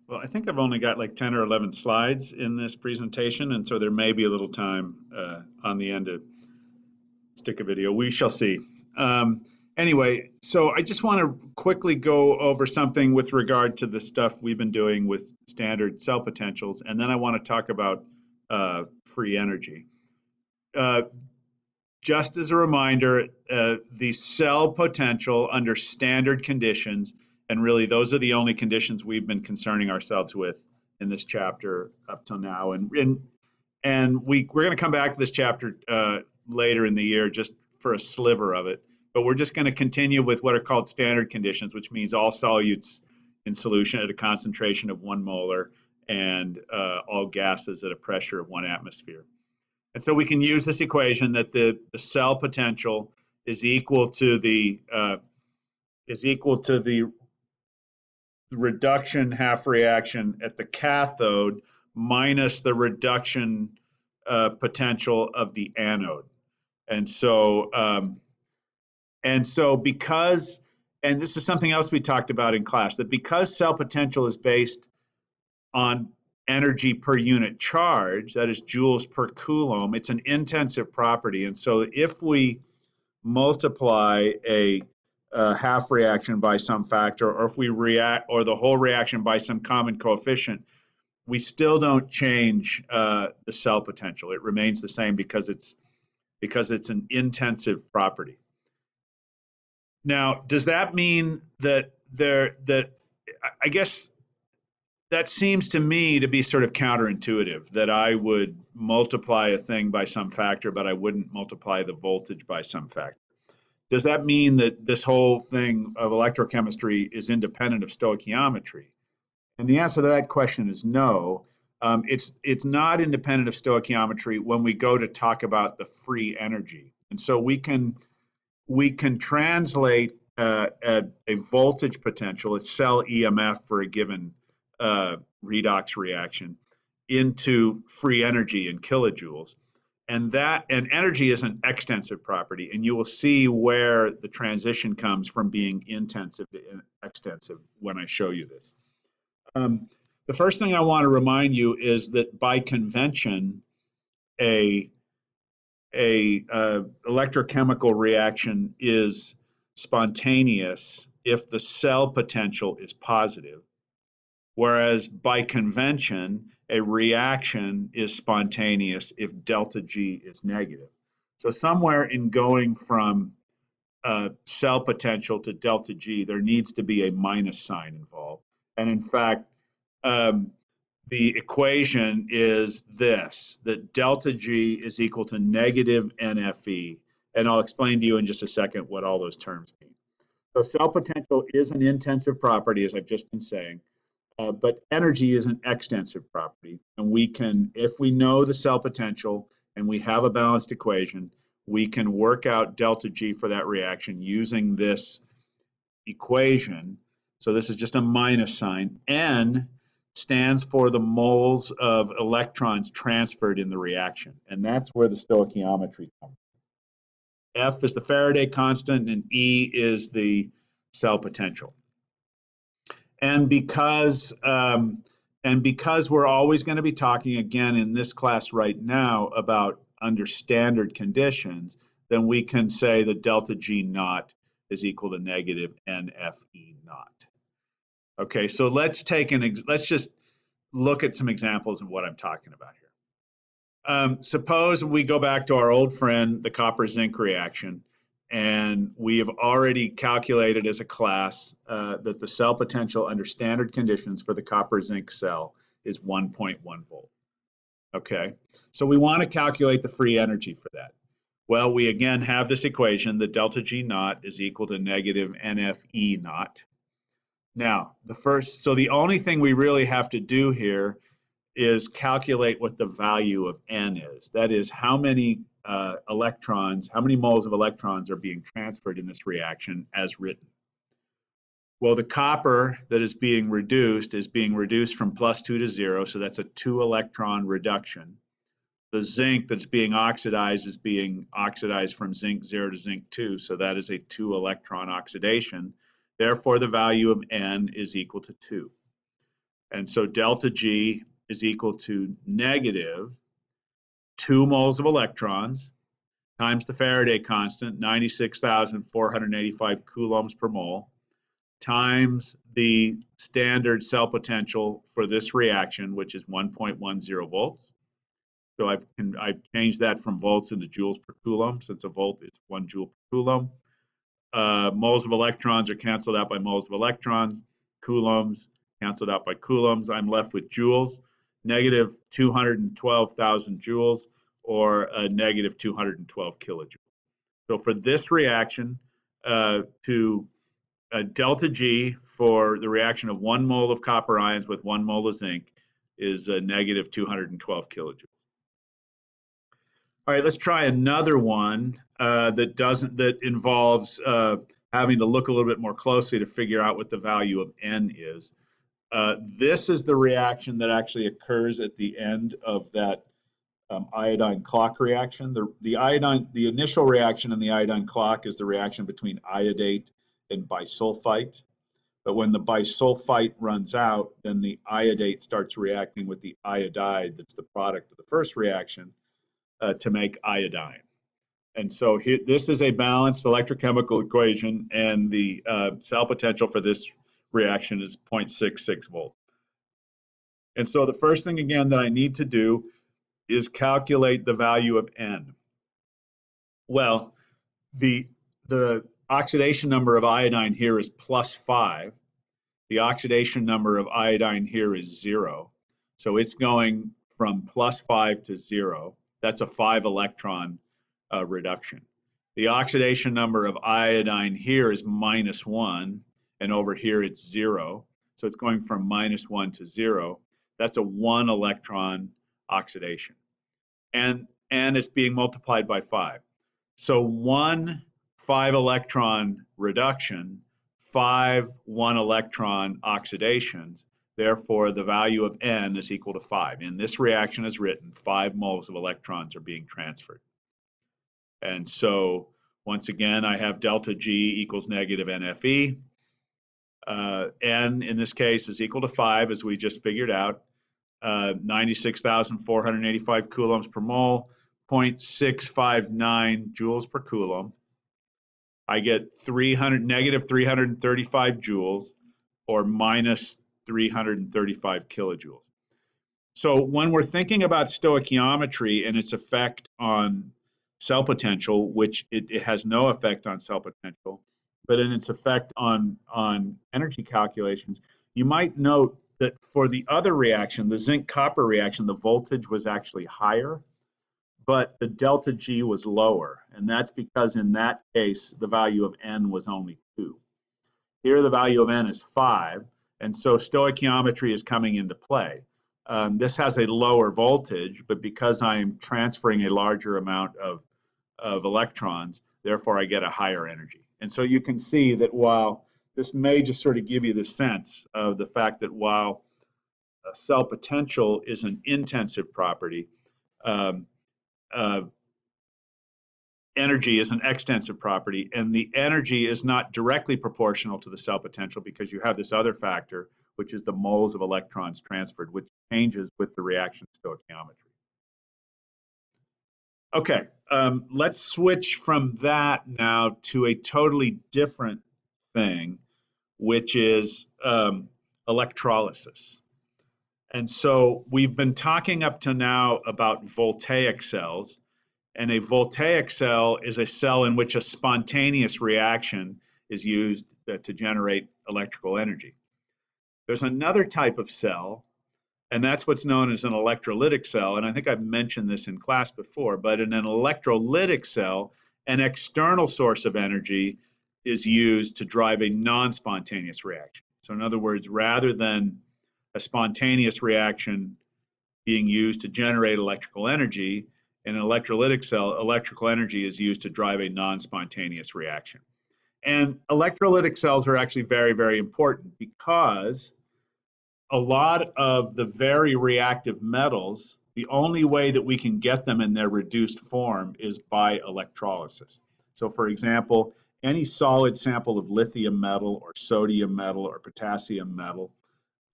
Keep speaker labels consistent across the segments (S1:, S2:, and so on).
S1: Well, I think I've only got like 10 or 11 slides in this presentation, and so there may be a little time on the end to stick a video. We shall see. Um, anyway, so I just want to quickly go over something with regard to the stuff we've been doing with standard cell potentials, and then I want to talk about free energy. Uh, just as a reminder, the cell potential under standard conditions, and really those are the only conditions we've been concerning ourselves with in this chapter up till now. We're going to come back to this chapter later in the year just for a sliver of it. But we're just going to continue with what are called standard conditions, which means all solutes in solution at a concentration of 1 molar and all gases at a pressure of 1 atmosphere. And so we can use this equation that the cell potential is equal to the reduction half reaction at the cathode minus the reduction potential of the anode. And so because, and this is something else we talked about in class, that because cell potential is based on energy per unit charge, that is joules per coulomb, it's an intensive property. And so if we multiply a half reaction by some factor, or if we react, or the whole reaction by some common coefficient, we still don't change the cell potential. It remains the same because it's an intensive property. Now, does that mean that I guess that seems to me to be sort of counterintuitive, that I would multiply a thing by some factor, but I wouldn't multiply the voltage by some factor. Does that mean that this whole thing of electrochemistry is independent of stoichiometry? And the answer to that question is no. It's not independent of stoichiometry when we go to talk about the free energy. And so we can translate a voltage potential, a cell EMF for a given redox reaction, into free energy in kilojoules. And energy is an extensive property, and you will see where the transition comes from being intensive to extensive when I show you this. The first thing I want to remind you is that by convention, a electrochemical reaction is spontaneous if the cell potential is positive, whereas by convention, a reaction is spontaneous if delta G is negative. So somewhere in going from cell potential to delta G, there needs to be a minus sign involved. And in fact, the equation is this, that delta G is equal to negative NFE. And I'll explain to you in just a second what all those terms mean. So cell potential is an intensive property, as I've just been saying. But energy is an extensive property, and we can, if we know the cell potential and we have a balanced equation, we can work out delta G for that reaction using this equation. So this is just a minus sign. N stands for the moles of electrons transferred in the reaction, and that's where the stoichiometry comes. F is the Faraday constant, and E is the cell potential. And because we're always going to be talking again in this class right now about under standard conditions, then we can say that delta G naught is equal to negative NFE naught. Okay, so let's just look at some examples of what I'm talking about here. Suppose we go back to our old friend, the copper zinc reaction. And we have already calculated as a class that the cell potential under standard conditions for the copper zinc cell is 1.1 volt. Okay, so we want to calculate the free energy for that. Well, we again have this equation that delta G naught is equal to negative NFE naught. Now, so the only thing we really have to do here is calculate what the value of N is. That is, how many electrons, how many moles of electrons are being transferred in this reaction as written. Well, the copper that is being reduced from +2 to 0, so that's a 2 electron reduction. The zinc that's being oxidized is being oxidized from zinc 0 to zinc 2, so that is a 2 electron oxidation. Therefore, the value of N is equal to 2. And so delta G is equal to negative 2 moles of electrons times the Faraday constant, 96,485 coulombs per mole, times the standard cell potential for this reaction, which is 1.10 volts. So I've changed that from volts into joules per coulomb. Since a volt is 1 joule per coulomb. Moles of electrons are canceled out by moles of electrons. Coulombs canceled out by coulombs. I'm left with joules, negative 212,000 joules, or a negative 212 kilojoules. So for this reaction, delta G for the reaction of 1 mole of copper ions with 1 mole of zinc is a negative 212 kilojoules. All right, let's try another one that involves having to look a little bit more closely to figure out what the value of N is. This is the reaction that actually occurs at the end of that iodine clock reaction. The initial reaction in the iodine clock is the reaction between iodate and bisulfite. But when the bisulfite runs out, then the iodate starts reacting with the iodide that's the product of the first reaction to make iodine. And so here, this is a balanced electrochemical equation, and the cell potential for this reaction is 0.66 volts. And so the first thing, again, that I need to do is calculate the value of N. Well, the oxidation number of iodine here is +5. The oxidation number of iodine here is 0. So it's going from +5 to 0. That's a 5 electron reduction. The oxidation number of iodine here is -1, and over here it's 0. So it's going from -1 to 0. That's a 1 electron oxidation. And it's being multiplied by 5. So 1 5 electron reduction, 5 1 electron oxidations. Therefore, the value of N is equal to 5. In this reaction as written, 5 moles of electrons are being transferred. And so, once again, I have delta G equals negative NFE. N, in this case, is equal to 5, as we just figured out. 96,485 coulombs per mole, 0.659 joules per coulomb. I get negative 335 joules, or minus 335 kilojoules. So when we're thinking about stoichiometry and its effect on cell potential, which it has no effect on cell potential, but in its effect on energy calculations, you might note that for the other reaction, the zinc-copper reaction, the voltage was actually higher, but the delta G was lower. And that's because in that case, the value of N was only 2. Here, the value of N is 5. And so stoichiometry is coming into play. This has a lower voltage, but because I'm transferring a larger amount of electrons, therefore I get a higher energy. And so you can see that while this may just sort of give you the sense of the fact that while cell potential is an intensive property, energy is an extensive property, and the energy is not directly proportional to the cell potential because you have this other factor, which is the moles of electrons transferred, which changes with the reaction stoichiometry. Okay, let's switch from that now to a totally different thing, which is electrolysis. And so we've been talking up to now about voltaic cells, and a voltaic cell is a cell in which a spontaneous reaction is used to generate electrical energy. There's another type of cell, and that's what's known as an electrolytic cell. And I think I've mentioned this in class before, but in an electrolytic cell, an external source of energy is used to drive a non-spontaneous reaction. So in other words, rather than a spontaneous reaction being used to generate electrical energy, in an electrolytic cell, electrical energy is used to drive a non-spontaneous reaction. And electrolytic cells are actually very, very important because a lot of the very reactive metals, the only way that we can get them in their reduced form is by electrolysis. So for example, any solid sample of lithium metal or sodium metal or potassium metal,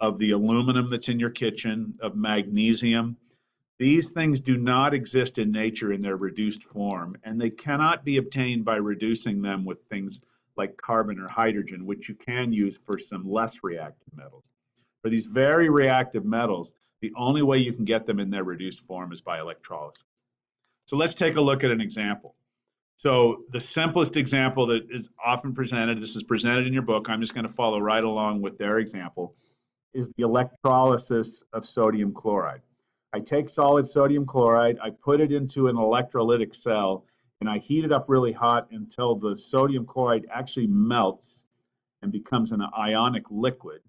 S1: of the aluminum that's in your kitchen, of magnesium. These things do not exist in nature in their reduced form, and they cannot be obtained by reducing them with things like carbon or hydrogen, which you can use for some less reactive metals. For these very reactive metals, the only way you can get them in their reduced form is by electrolysis. So let's take a look at an example. So the simplest example that is often presented, this is presented in your book, I'm just going to follow right along with their example, is the electrolysis of sodium chloride. I take solid sodium chloride, I put it into an electrolytic cell, and I heat it up really hot until the sodium chloride actually melts and becomes an ionic liquid.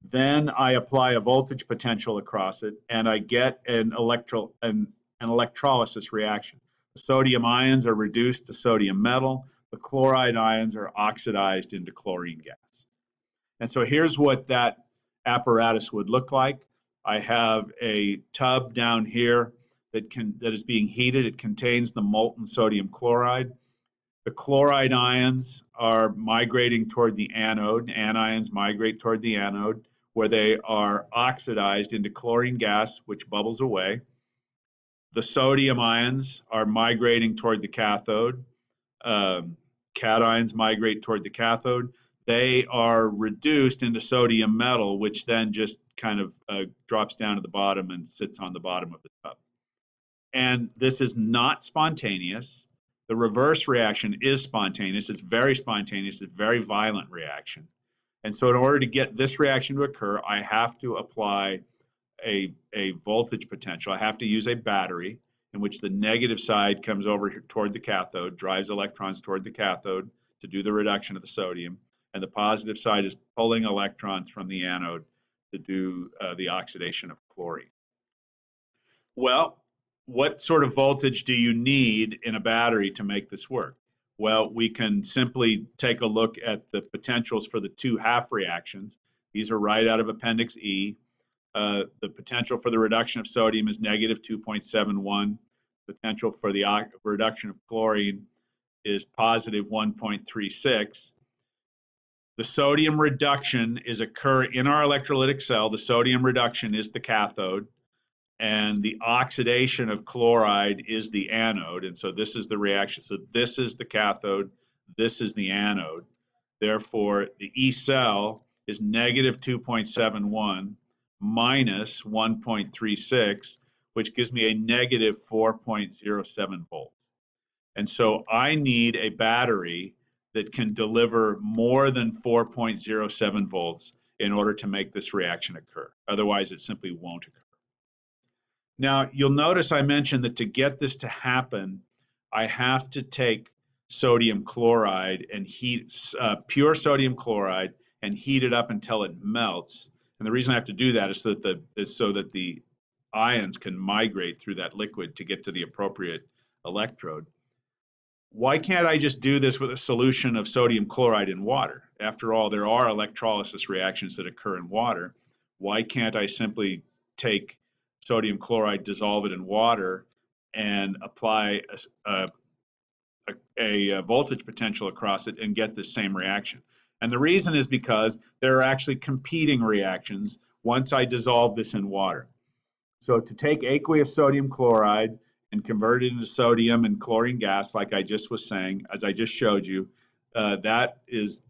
S1: Then I apply a voltage potential across it, and I get an electrolysis reaction. The sodium ions are reduced to sodium metal. The chloride ions are oxidized into chlorine gas. And so here's what that apparatus would look like. I have a tub down here that is being heated. It contains the molten sodium chloride. The chloride ions are migrating toward the anode. Anions migrate toward the anode, where they are oxidized into chlorine gas, which bubbles away. The sodium ions are migrating toward the cathode. Cations migrate toward the cathode. They are reduced into sodium metal, which then just kind of drops down to the bottom and sits on the bottom of the tub. And this is not spontaneous. The reverse reaction is spontaneous. It's very spontaneous. It's a very violent reaction. And so in order to get this reaction to occur, I have to apply a voltage potential. I have to use a battery in which the negative side comes over toward the cathode, drives electrons toward the cathode to do the reduction of the sodium, and the positive side is pulling electrons from the anode to do the oxidation of chlorine. Well, what sort of voltage do you need in a battery to make this work? Well, we can simply take a look at the potentials for the two half reactions. These are right out of Appendix E. The potential for the reduction of sodium is negative 2.71. Potential for the reduction of chlorine is positive 1.36. The sodium reduction is occur in our electrolytic cell. The sodium reduction is the cathode, and the oxidation of chloride is the anode. And so this is the reaction. So this is the cathode, this is the anode. Therefore, the E cell is negative 2.71 minus 1.36, which gives me a negative 4.07 volts. And so I need a battery that can deliver more than 4.07 volts in order to make this reaction occur. Otherwise, it simply won't occur. Now, you'll notice I mentioned that to get this to happen, I have to take sodium chloride and heat pure sodium chloride and heat it up until it melts. And the reason I have to do that is so that the ions can migrate through that liquid to get to the appropriate electrode. Why can't I just do this with a solution of sodium chloride in water? After all, there are electrolysis reactions that occur in water. Why can't I simply take sodium chloride, dissolve it in water, and apply a voltage potential across it and get the same reaction? And the reason is because there are actually competing reactions once I dissolve this in water. So to take aqueous sodium chloride and convert it into sodium and chlorine gas, like I just was saying, as I just showed you, that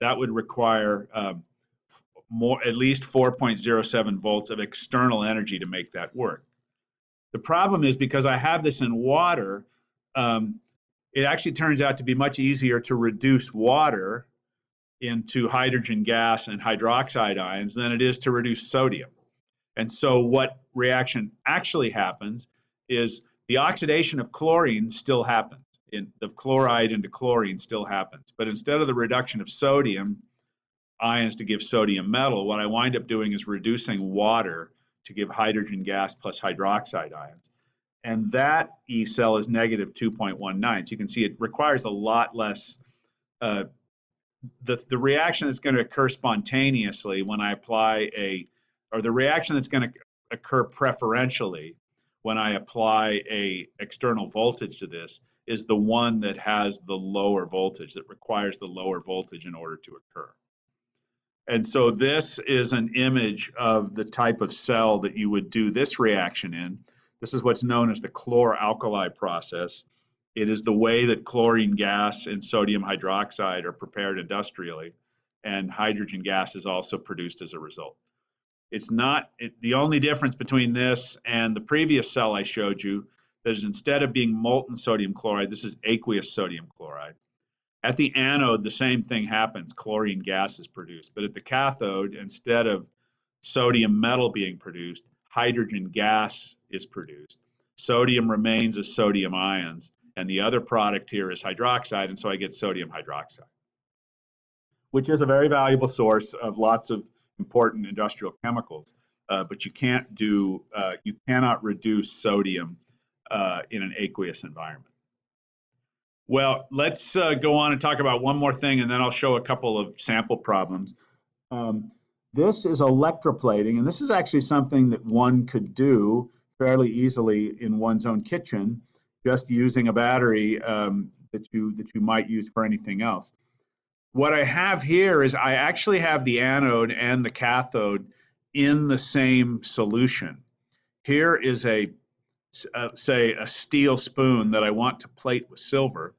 S1: would require at least 4.07 volts of external energy to make that work. The problem is because I have this in water, it actually turns out to be much easier to reduce water into hydrogen gas and hydroxide ions than it is to reduce sodium. And so what reaction actually happens is the oxidation of chlorine still happens. The chloride into chlorine still happens. But instead of the reduction of sodium ions to give sodium metal, what I wind up doing is reducing water to give hydrogen gas plus hydroxide ions. And that E cell is negative 2.19. So you can see it requires a lot less. The reaction that's going to occur spontaneously when I apply the reaction that's going to occur preferentially when I apply a external voltage to this is the one that has the lower voltage, that requires the lower voltage in order to occur. And so this is an image of the type of cell that you would do this reaction in. This is what's known as the chlor-alkali process. It is the way that chlorine gas and sodium hydroxide are prepared industrially, and hydrogen gas is also produced as a result. It's not the only difference between this and the previous cell I showed you, that is, instead of being molten sodium chloride, this is aqueous sodium chloride. At the anode, the same thing happens. Chlorine gas is produced. But at the cathode, instead of sodium metal being produced, hydrogen gas is produced. Sodium remains as sodium ions, and the other product here is hydroxide, and so I get sodium hydroxide, which is a very valuable source of lots of important industrial chemicals. But you cannot reduce sodium in an aqueous environment. Well, let's go on and talk about one more thing, and then I'll show a couple of sample problems. This is electroplating, and this is actually something that one could do fairly easily in one's own kitchen, just using a battery that you might use for anything else. What I have here is I actually have the anode and the cathode in the same solution. Here is say a steel spoon that I want to plate with silver,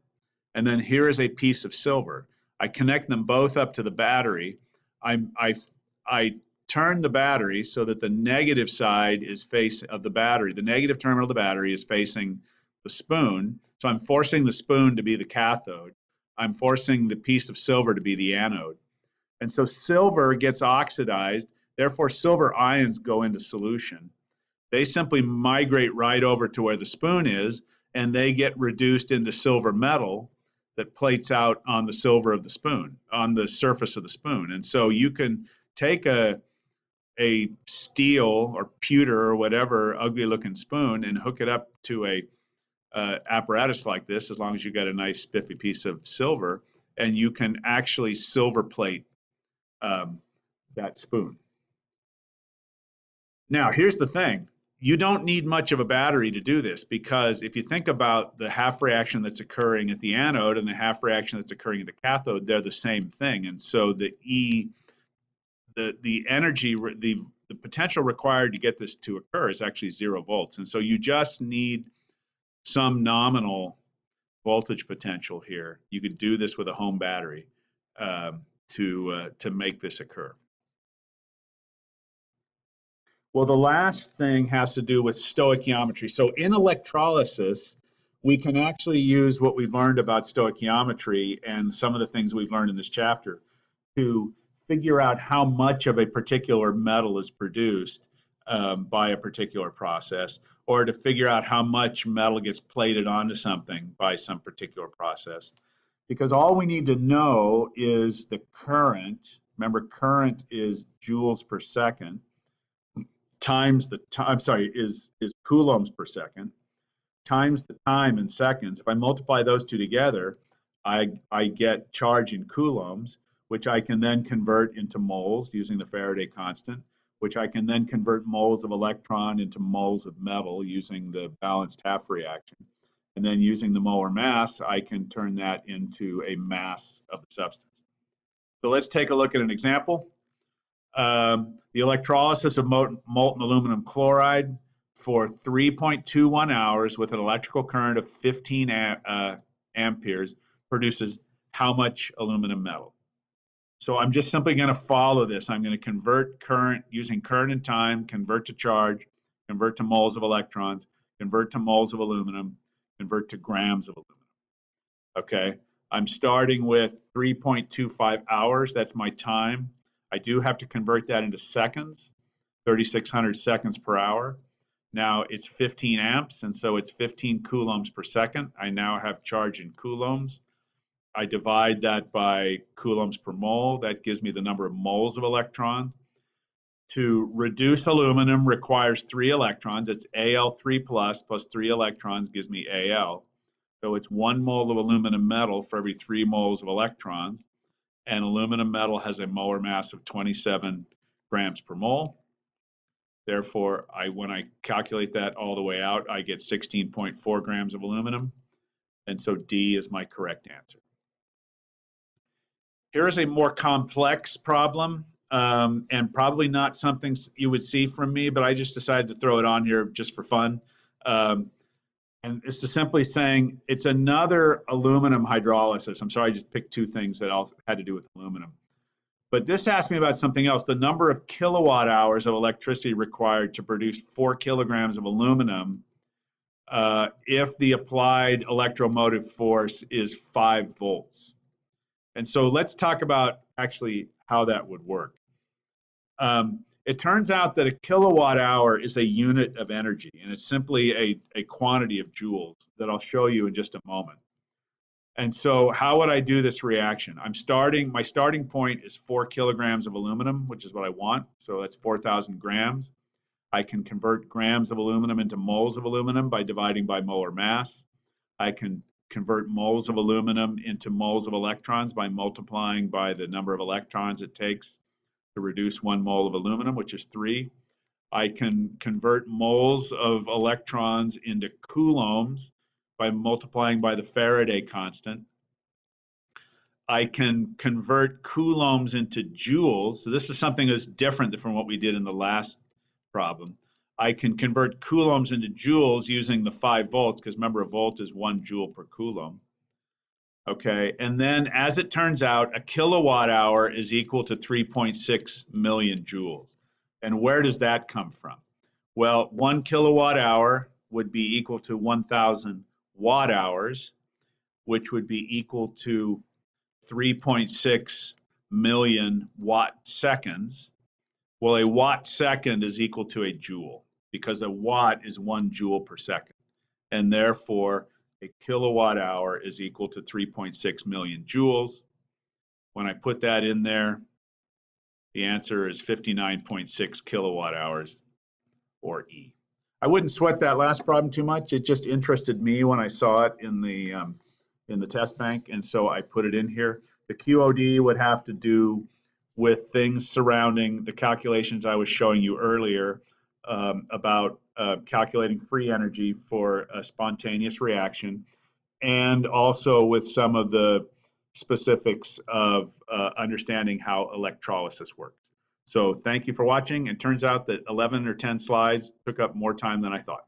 S1: and then here is a piece of silver. I connect them both up to the battery. I turn the battery so that the negative side is of the battery. The negative terminal of the battery is facing the spoon. So I'm forcing the spoon to be the cathode. I'm forcing the piece of silver to be the anode. And so silver gets oxidized. Therefore, silver ions go into solution. They simply migrate right over to where the spoon is, and they get reduced into silver metal that plates out on the silver of the spoon, on the surface of the spoon. And so you can take a steel or pewter or whatever ugly looking spoon and hook it up to a apparatus like this, as long as you got a nice spiffy piece of silver, and you can actually silver plate that spoon. Now, here's the thing. You don't need much of a battery to do this, because if you think about the half reaction that's occurring at the anode and the half reaction that's occurring at the cathode, they're the same thing. And so the energy, the potential required to get this to occur is actually 0 volts. And so you just need some nominal voltage potential here. You could do this with a home battery to make this occur. Well, the last thing has to do with stoichiometry. So in electrolysis, we can actually use what we've learned about stoichiometry and some of the things we've learned in this chapter to figure out how much of a particular metal is produced by a particular process, or to figure out how much metal gets plated onto something by some particular process. Because all we need to know is the current. Remember, current is joules per second, times the time, is coulombs per second, times the time in seconds. If I multiply those two together, I get charge in coulombs, which I can then convert into moles using the Faraday constant, which I can then convert moles of electron into moles of metal using the balanced half reaction. And then using the molar mass, I can turn that into a mass of the substance. So let's take a look at an example. The electrolysis of molten aluminum chloride for 3.21 hours with an electrical current of 15 amperes produces how much aluminum metal? So I'm just simply going to follow this. I'm going to convert current using current and time, convert to charge, convert to moles of electrons, convert to moles of aluminum, convert to grams of aluminum. Okay, I'm starting with 3.25 hours. That's my time. I do have to convert that into seconds, 3,600 seconds per hour. Now it's 15 amps, and so it's 15 coulombs per second. I now have charge in coulombs. I divide that by coulombs per mole. That gives me the number of moles of electron. To reduce aluminum requires 3 electrons. It's Al3 plus 3 electrons gives me Al. So it's 1 mole of aluminum metal for every 3 moles of electrons. And aluminum metal has a molar mass of 27 grams per mole. Therefore, when I calculate that all the way out, I get 16.4 grams of aluminum. And so D is my correct answer. Here is a more complex problem. and probably not something you would see from me, but I just decided to throw it on here just for fun. And it's simply saying it's another aluminum hydrolysis. I'm sorry, I just picked two things that all had to do with aluminum. But this asked me about something else, the number of kilowatt hours of electricity required to produce 4 kilograms of aluminum if the applied electromotive force is 5 volts. And so let's talk about actually how that would work. It turns out that a kilowatt hour is a unit of energy, and it's simply a quantity of joules that I'll show you in just a moment. And so how would I do this reaction? My starting point is 4 kilograms of aluminum, which is what I want. So that's 4,000 grams. I can convert grams of aluminum into moles of aluminum by dividing by molar mass. I can convert moles of aluminum into moles of electrons by multiplying by the number of electrons it takes to reduce 1 mole of aluminum, which is 3. I can convert moles of electrons into coulombs by multiplying by the Faraday constant. I can convert coulombs into joules. So this is something that's different from what we did in the last problem. I can convert coulombs into joules using the 5 volts, because remember, a volt is 1 joule per coulomb. Okay, and then as it turns out, a kilowatt hour is equal to 3.6 million joules. And where does that come from? Well, 1 kilowatt hour would be equal to 1,000 watt hours, which would be equal to 3.6 million watt seconds. Well, a watt second is equal to a joule, because a watt is 1 joule per second. And therefore, a kilowatt hour is equal to 3.6 million joules. When I put that in there, the answer is 59.6 kilowatt hours, or E. I wouldn't sweat that last problem too much. It just interested me when I saw it in the test bank, and so I put it in here. The QOD would have to do with things surrounding the calculations I was showing you earlier about calculating free energy for a spontaneous reaction, and also with some of the specifics of understanding how electrolysis works. So thank you for watching. It turns out that 11 or 10 slides took up more time than I thought.